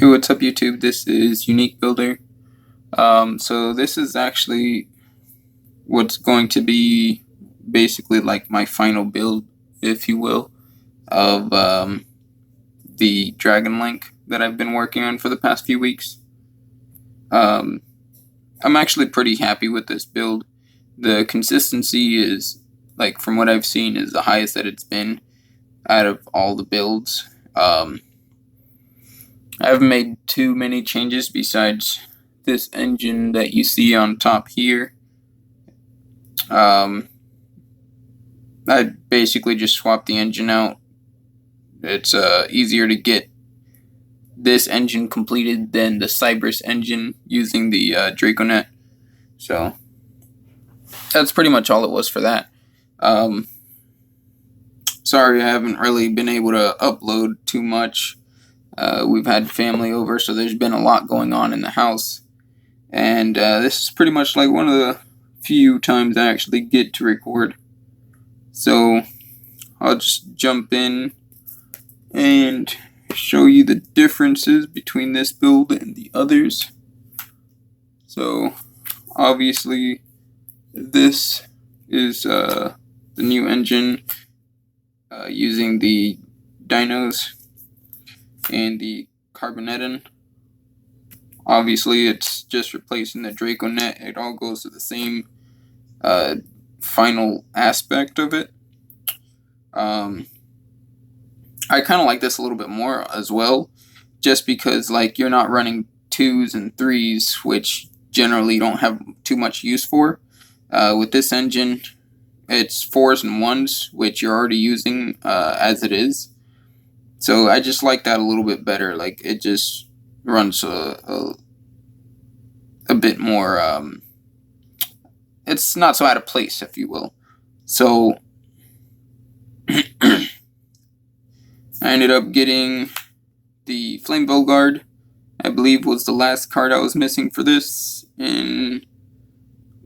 Hey, what's up YouTube? This is Unique.Builder. So this is actually what's going to be basically like my final build, if you will, of the Dragon Link that I've been working on for the past few weeks. I'm actually pretty happy with this build. The consistency is, like, from what I've seen, is the highest that it's been out of all the builds. I haven't made too many changes besides this engine that you see on top here. I basically just swapped the engine out. It's easier to get this engine completed than the Cypress engine using the DracoNet. So that's pretty much all it was for that. Sorry I haven't really been able to upload too much. We've had family over, so there's been a lot going on in the house. And this is pretty much like one of the few times I actually get to record. So I'll just jump in and show you the differences between this build and the others. So obviously this is the new engine using the dynos and the carbonetin. Obviously it's just replacing the DracoNet. It all goes to the same final aspect of it. I kind of like this a little bit more as well, just because like you're not running 2s and 3s, which generally don't have too much use for. With this engine, it's 4s and 1s, which you're already using as it is. So I just like that a little bit better. Like, it just runs a bit more, it's not so out of place, if you will. So I ended up getting the Flame Guard. I believe was the last card I was missing for this, and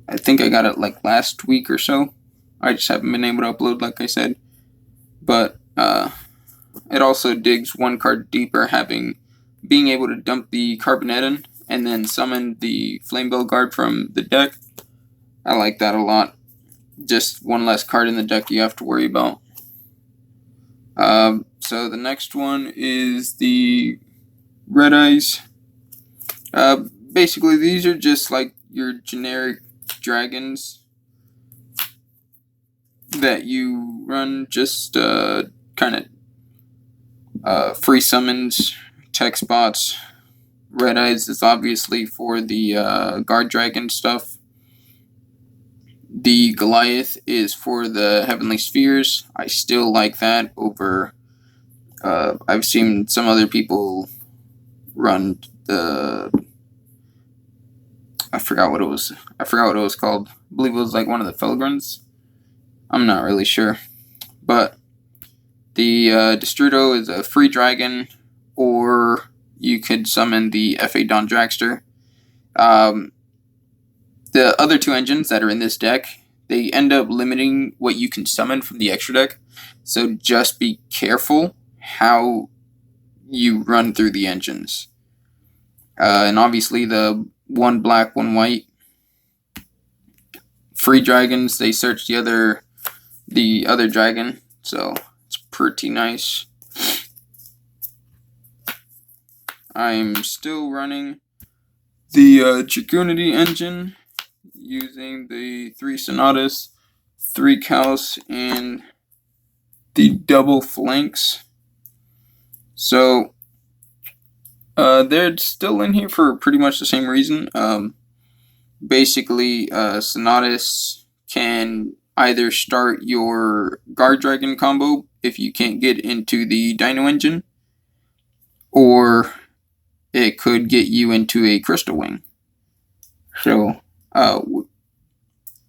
I think I got it like last week or so. I just haven't been able to upload, like I said. But it also digs one card deeper, being able to dump the carbonetin and then summon the Flame Guard from the deck. I like that a lot. Just one less card in the deck you have to worry about. So the next one is the Red Eyes. Basically, these are just like your generic dragons that you run, just kind of free summons, tech spots. Red Eyes is obviously for the guard dragon stuff. The Goliath is for the Heavenly Spheres. I still like that over. I've seen some other people run the. I forgot what it was called. I believe it was like one of the Felgrons. I'm not really sure, but the Destrudo is a free dragon, or you could summon the F.A. Don Dragster. The other two engines that are in this deck, they end up limiting what you can summon from the extra deck, so just be careful how you run through the engines. And obviously the one black, one white free dragons, they search the other dragon, so it's pretty nice. I'm still running the Dragunity engine using the 3 Sonatas, 3 Caos, and the double flanks. So they're still in here for pretty much the same reason. Basically, Sonatas can either start your Guard Dragon combo if you can't get into the Dino engine, or it could get you into a Crystal Wing. So,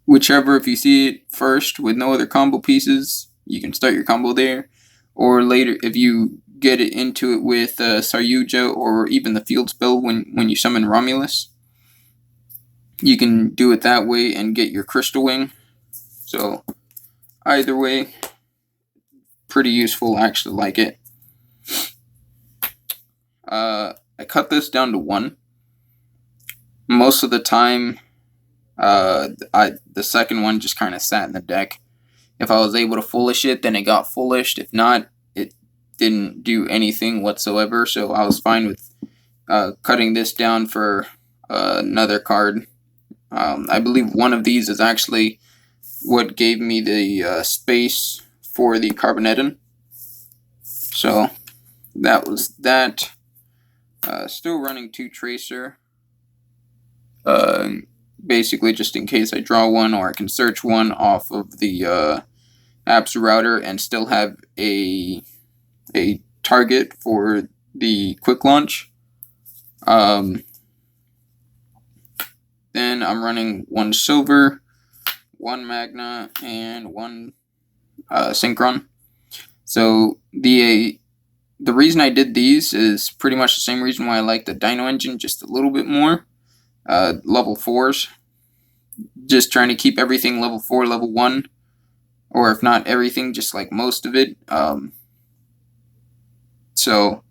whichever, if you see it first with no other combo pieces, you can start your combo there. Or later, if you get it into it with Saryuja or even the field spell when you summon Romulus, you can do it that way and get your Crystal Wing. So either way, pretty useful. I actually like it. I cut this down to 1. Most of the time, the second one just kind of sat in the deck. If I was able to foolish it, then it got foolished. If not, it didn't do anything whatsoever. So I was fine with cutting this down for another card. I believe one of these is actually what gave me the space for the Carbonetin. So that was that. Still running 2 Tracer. Basically just in case I draw one, or I can search one off of the apps router and still have a target for the quick launch. Then I'm running 1 silver, 1 magna, and 1 synchron. So the reason I did these is pretty much the same reason why I like the Dino engine just a little bit more. Level 4s. Just trying to keep everything level 4, level 1. Or if not everything, just like most of it. So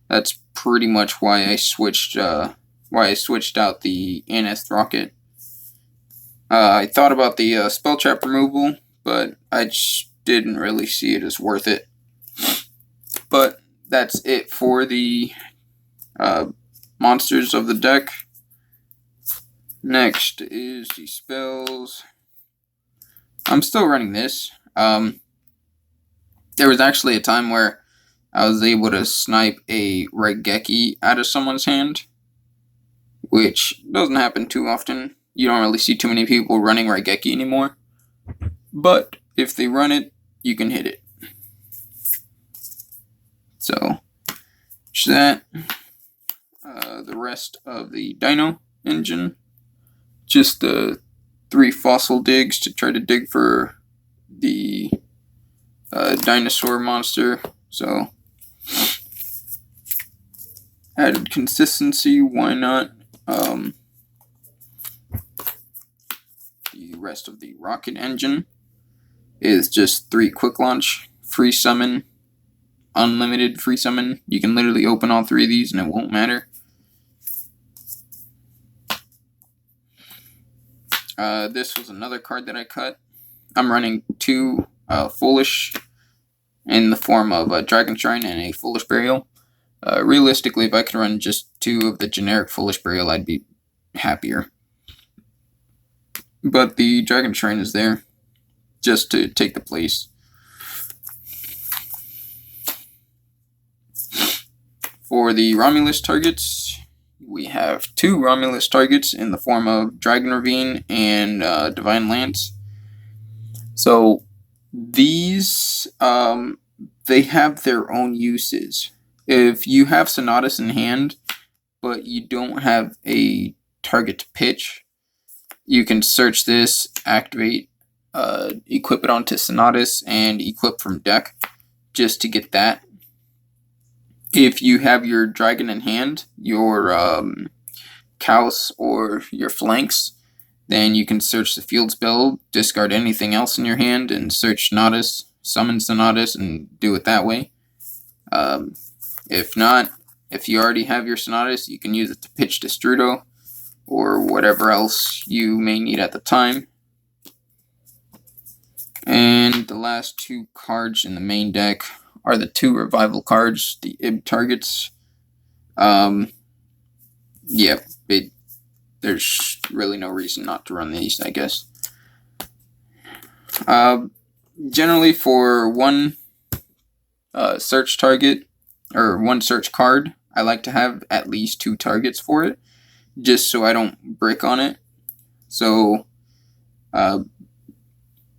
that's pretty much why I switched out the Aneth rocket. I thought about the spell trap removal, but I just didn't really see it as worth it. But that's it for the monsters of the deck. Next is the spells. I'm still running this. There was actually a time where I was able to snipe a Raigeki out of someone's hand, which doesn't happen too often. You don't really see too many people running Raigeki anymore. But if they run it, you can hit it. So, that's that. The rest of the Dino engine. Just the 3 fossil digs to try to dig for the dinosaur monster. So, added consistency, why not? The rest of the rocket engine is just 3 quick launch, free summon, unlimited free summon. You can literally open all 3 of these and it won't matter. This was another card that I cut. I'm running 2 Foolish in the form of a Dragon Shrine and a Foolish Burial. Realistically, if I could run just 2 of the generic Foolish Burial, I'd be happier. But the Dragon Shrine is there just to take the place. For the Romulus targets, we have 2 Romulus targets in the form of Dragon Ravine and Divine Lance. So these, they have their own uses. If you have Sonatus in hand, but you don't have a target to pitch, you can search this, activate, equip it onto Sonatus, and equip from deck just to get that. If you have your dragon in hand, your Kaus or your flanks, then you can search the field spell, discard anything else in your hand, and search Sonatus, summon Sonatus, and do it that way. If not, if you already have your Sonatus, you can use it to pitch Destrudo, or whatever else you may need at the time. And the last 2 cards in the main deck are the 2 revival cards, the IB targets. Yeah, there's really no reason not to run these, I guess. Generally for 1 search target, or 1 search card, I like to have at least 2 targets for it, just so I don't brick on it. So,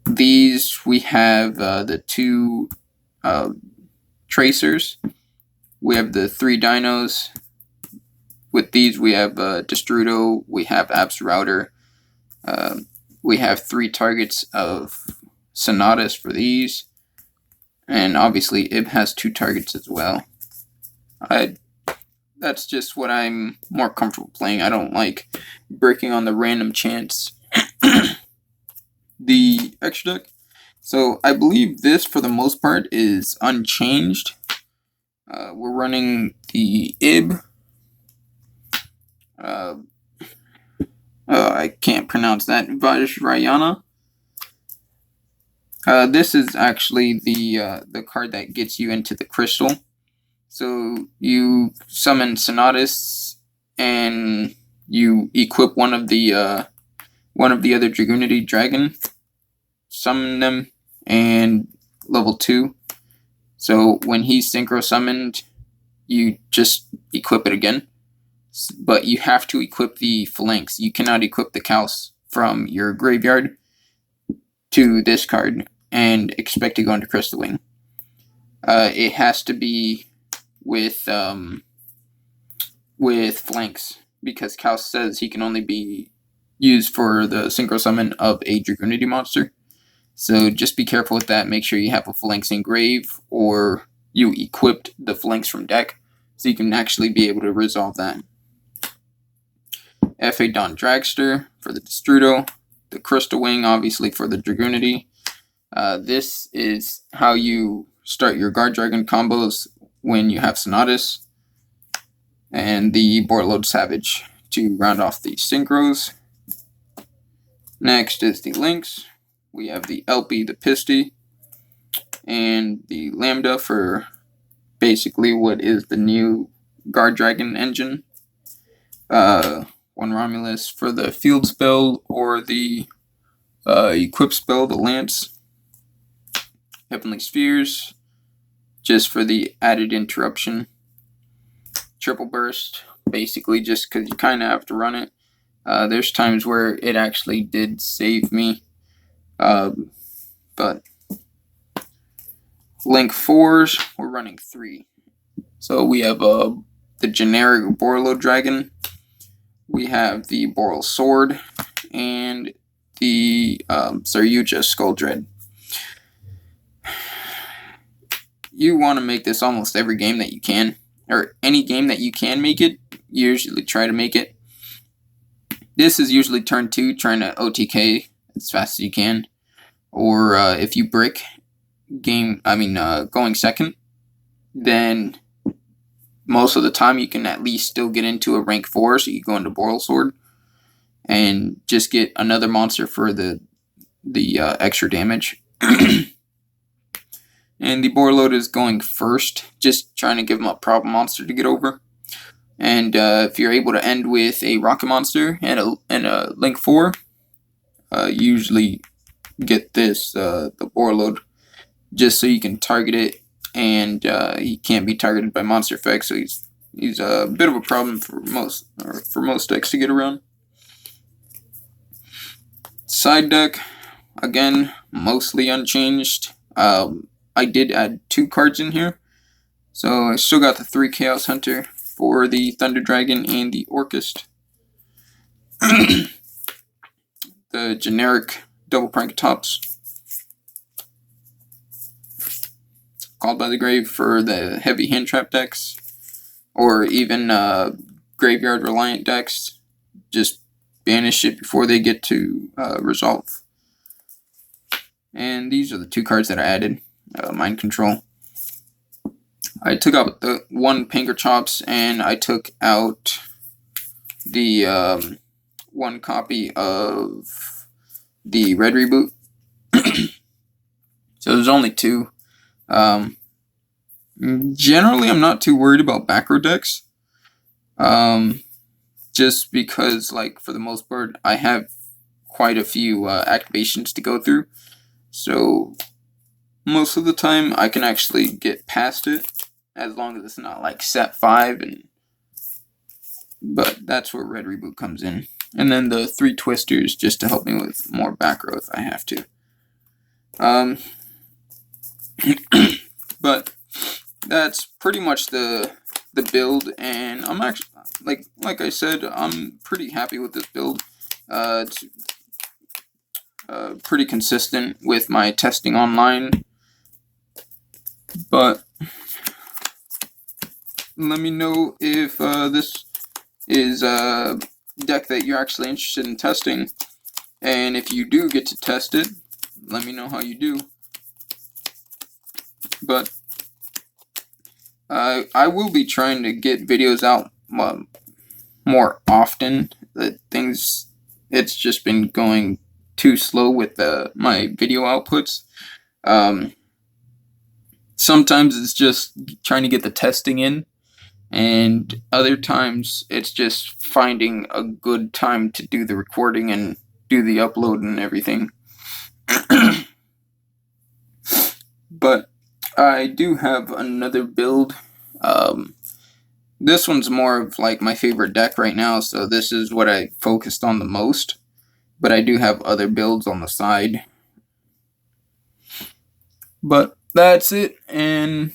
these, we have the 2 Tracers. We have the 3 Dinos. With these, we have Destrudo, we have Apps Router. We have 3 targets of Sonatus for these. And obviously, Ib has 2 targets as well. That's just what I'm more comfortable playing. I don't like breaking on the random chance. The extra deck. So I believe this, for the most part, is unchanged. We're running the IB, I can't pronounce that. Vajrayana. This is actually the card that gets you into the crystal. So you summon Sonatus, and you equip one of the other Dragunity Dragon, summon them, and level 2. So when he's synchro summoned, you just equip it again. But you have to equip the Phalanx. You cannot equip the Kaus from your graveyard to this card and expect to go into Crystal Wing. It has to be with Phalanx, because Kaus says he can only be used for the synchro summon of a Dragunity monster. So just be careful with that. Make sure you have a Phalanx engrave, or you equipped the Phalanx from deck, so you can actually be able to resolve that. F.A. Dawn Dragster for the Destrudo. The Crystal Wing, obviously, for the Dragunity. This is how you start your Guard Dragon combos when you have Sonatus. And the Bortload Savage to round off the synchros. Next is the Lynx. We have the LP, the Pisty, and the Lambda for basically what is the new Guard Dragon engine. One Romulus for the field spell, or the equip spell, the Lance. Heavenly Spheres, just for the added interruption. Triple Burst, basically just because you kind of have to run it. There's times where it actually did save me. But Link 4s, we're running 3. So we have the generic Borlo Dragon. We have the Boral Sword, and the Saryuja Skull Dread. You want to make this almost every game that you can, or any game that you can make it, you usually try to make it. This is usually turn 2, trying to OTK as fast as you can. Or if you brick going second, then most of the time you can at least still get into a rank 4, so you go into Boral Sword and just get another monster for the extra damage. And the Borload is going first, just trying to give him a problem monster to get over. And if you're able to end with a Rocket Monster and a Link 4, usually get this, the Borload, just so you can target it, and he can't be targeted by monster effects, so he's a bit of a problem for most decks to get around. Side deck, again, mostly unchanged. I did add 2 cards in here, so I still got the 3 Chaos Hunter for the Thunder Dragon and the Orchist. The generic double Prankatops. Called by the Grave for the heavy hand trap decks, or even graveyard reliant decks. Just banish it before they get to resolve. And these are the 2 cards that I added. Mind Control. I took out the 1 Pankerchops, and I took out the 1 copy of the Red Reboot. So there's only 2. Generally, I'm not too worried about back row decks. Just because, like, for the most part, I have quite a few activations to go through. So most of the time, I can actually get past it, as long as it's not like set 5. But that's where Red Reboot comes in. And then the 3 Twisters, just to help me with more back row if I have to. But that's pretty much the build, and I'm actually, like I said, I'm pretty happy with this build. It's pretty consistent with my testing online. But let me know if this is a deck that you're actually interested in testing, and if you do get to test it, let me know how you do. But I will be trying to get videos out more often. It's just been going too slow with my video outputs. Sometimes it's just trying to get the testing in, and other times it's just finding a good time to do the recording and do the upload and everything. But I do have another build. This one's more of like my favorite deck right now, so this is what I focused on the most. But I do have other builds on the side. But that's it, and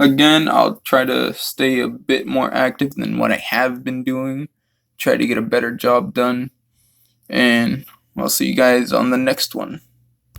again, I'll try to stay a bit more active than what I have been doing. Try to get a better job done, and I'll see you guys on the next one.